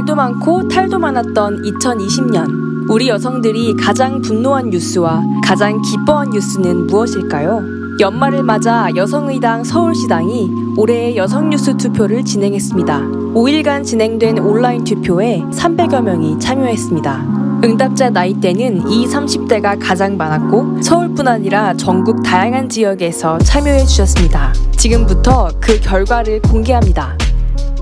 말도 많고 탈도 많았던 2020년. 우리 여성들이 가장 분노한 뉴스와 가장 기뻐한 뉴스는 무엇일까요? 연말을 맞아 여성의당 서울시당이 올해의 여성뉴스 투표를 진행했습니다. 5일간 진행된 온라인 투표에 300여 명이 참여했습니다. 응답자 나이대는 20, 30대가 가장 많았고 서울뿐 아니라 전국 다양한 지역에서 참여해 주셨습니다. 지금부터 그 결과를 공개합니다.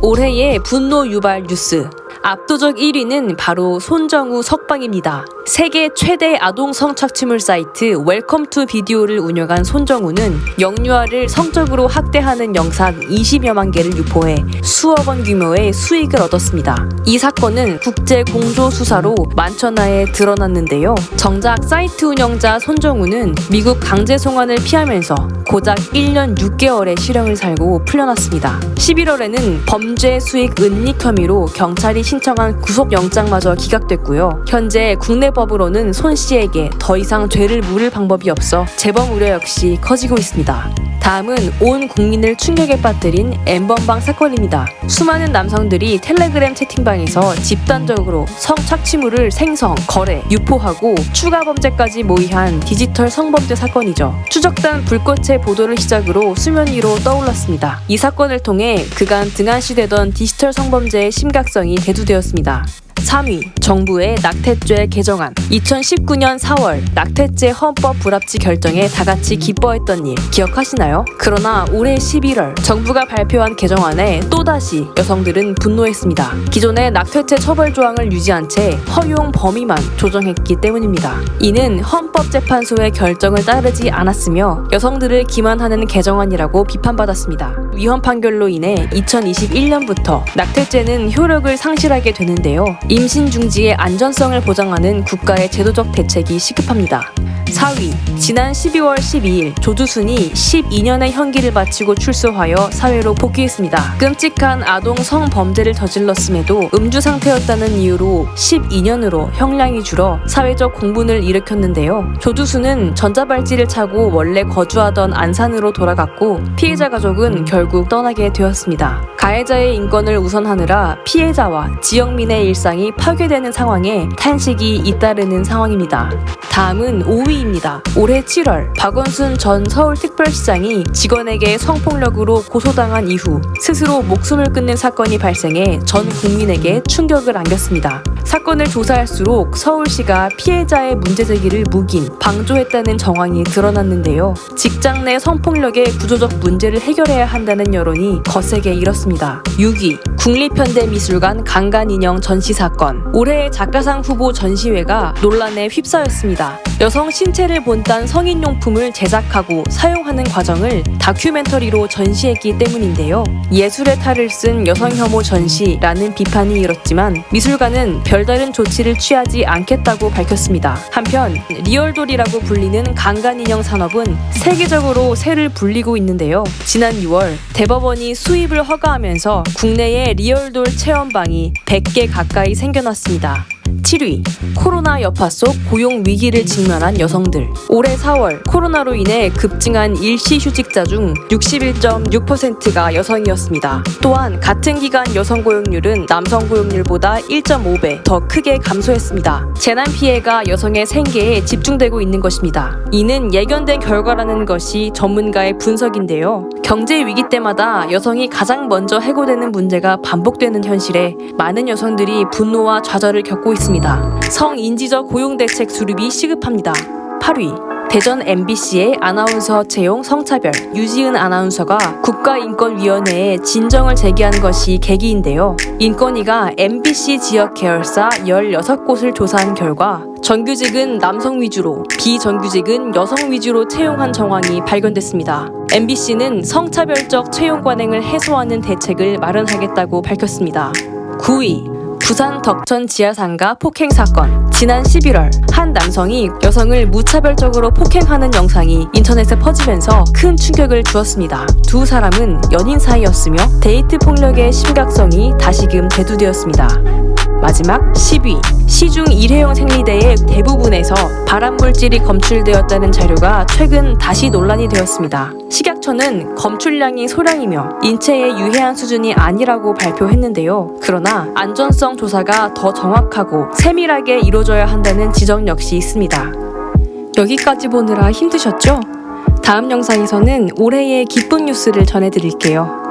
올해의 분노 유발 뉴스. 압도적 1위는 바로 손정우 석방입니다. 세계 최대 아동 성착취물 사이트 웰컴 투 비디오를 운영한 손정우는 영유아를 성적으로 학대하는 영상 20여만 개를 유포해 수억 원 규모의 수익을 얻었습니다. 이 사건은 국제 공조 수사로 만천하에 드러났는데요. 정작 사이트 운영자 손정우는 미국 강제 송환을 피하면서 고작 1년 6개월의 실형을 살고 풀려났습니다. 11월에는 범죄 수익 은닉 혐의로 경찰이 신청한 구속영장마저 기각됐고요. 현재 국내 법으로는 손 씨에게 더 이상 죄를 물을 방법이 없어 재범 우려 역시 커지고 있습니다. 다음은 온 국민을 충격에 빠뜨린 N번방 사건입니다. 수많은 남성들이 텔레그램 채팅방에서 집단적으로 성착취물을 생성, 거래, 유포하고 추가 범죄까지 모의한 디지털 성범죄 사건이죠. 추적단 불꽃의 보도를 시작으로 수면 위로 떠올랐습니다. 이 사건을 통해 그간 등한시되던 디지털 성범죄의 심각성이 대두되었습니다. 3위, 정부의 낙태죄 개정안. 2019년 4월 낙태죄 헌법 불합치 결정에 다같이 기뻐했던 일 기억하시나요? 그러나 올해 11월 정부가 발표한 개정안에 또다시 여성들은 분노했습니다. 기존의 낙태죄 처벌 조항을 유지한 채 허용 범위만 조정했기 때문입니다. 이는 헌법재판소의 결정을 따르지 않았으며 여성들을 기만하는 개정안이라고 비판받았습니다. 위헌 판결로 인해 2021년부터 낙태죄는 효력을 상실하게 되는데요. 임신 중지의 안전성을 보장하는 국가의 제도적 대책이 시급합니다. 4위, 지난 12월 12일 조두순이 12년의 형기를 마치고 출소하여 사회로 복귀했습니다. 끔찍한 아동 성범죄를 저질렀음에도 음주 상태였다는 이유로 12년으로 형량이 줄어 사회적 공분을 일으켰는데요. 조두순은 전자발찌를 차고 원래 거주하던 안산으로 돌아갔고 피해자 가족은 결국 떠나게 되었습니다. 가해자의 인권을 우선하느라 피해자와 지역민의 일상이 파괴되는 상황에 탄식이 잇따르는 상황입니다. 다음은 5위입니다. 올해 7월 박원순 전 서울특별시장이 직원에게 성폭력으로 고소당한 이후 스스로 목숨을 끊는 사건이 발생해 전 국민에게 충격을 안겼습니다. 사건을 조사할수록 서울시가 피해자의 문제제기를 묵인, 방조했다는 정황이 드러났는데요. 직장 내 성폭력의 구조적 문제를 해결해야 한다는 여론이 거세게 일었습니다. 6위, 국립현대미술관 강간인형 전시 사건. 올해의 작가상 후보 전시회가 논란에 휩싸였습니다. 여성 신체를 본딴 성인용품을 제작하고 사용하는 과정을 다큐멘터리로 전시했기 때문인데요. 예술의 탈을 쓴 여성 혐오 전시라는 비판이 일었지만 미술관은 별다른 조치를 취하지 않겠다고 밝혔습니다. 한편 리얼돌이라고 불리는 강간인형 산업은 세계적으로 세를 불리고 있는데요. 지난 6월 대법원이 수입을 허가하면서 국내에 리얼돌 체험방이 100개 가까이 생겨났습니다. 7위, 코로나 여파 속 고용 위기를 직면한 여성들. 올해 4월 코로나로 인해 급증한 일시휴직자 중 61.6%가 여성이었습니다. 또한 같은 기간 여성 고용률은 남성 고용률보다 1.5배 더 크게 감소했습니다. 재난 피해가 여성의 생계에 집중되고 있는 것입니다. 이는 예견된 결과라는 것이 전문가의 분석인데요. 경제 위기 때마다 여성이 가장 먼저 해고되는 문제가 반복되는 현실에 많은 여성들이 분노와 좌절을 겪고 있습니다. 성인지적 고용대책 수립이 시급합니다. 8위, 대전 MBC의 아나운서 채용 성차별. 유지은 아나운서가 국가인권위원회에 진정을 제기한 것이 계기인데요. 인권위가 MBC 지역 계열사 16곳을 조사한 결과 정규직은 남성 위주로, 비정규직은 여성 위주로 채용한 정황이 발견됐습니다. MBC는 성차별적 채용 관행을 해소하는 대책을 마련하겠다고 밝혔습니다. 9위, 부산 덕천 지하상가 폭행 사건. 지난 11월 한 남성이 여성을 무차별적으로 폭행하는 영상이 인터넷에 퍼지면서 큰 충격을 주었습니다. 두 사람은 연인 사이였으며 데이트 폭력의 심각성이 다시금 대두되었습니다. 마지막 10위. 시중 일회용 생리대의 대부분에서 발암물질이 검출되었다는 자료가 최근 다시 논란이 되었습니다. 식약처는 검출량이 소량이며 인체에 유해한 수준이 아니라고 발표했는데요. 그러나 안전성 조사가 더 정확하고 세밀하게 이루어져야 한다는 지적 역시 있습니다. 여기까지 보느라 힘드셨죠? 다음 영상에서는 올해의 기쁜 뉴스를 전해드릴게요.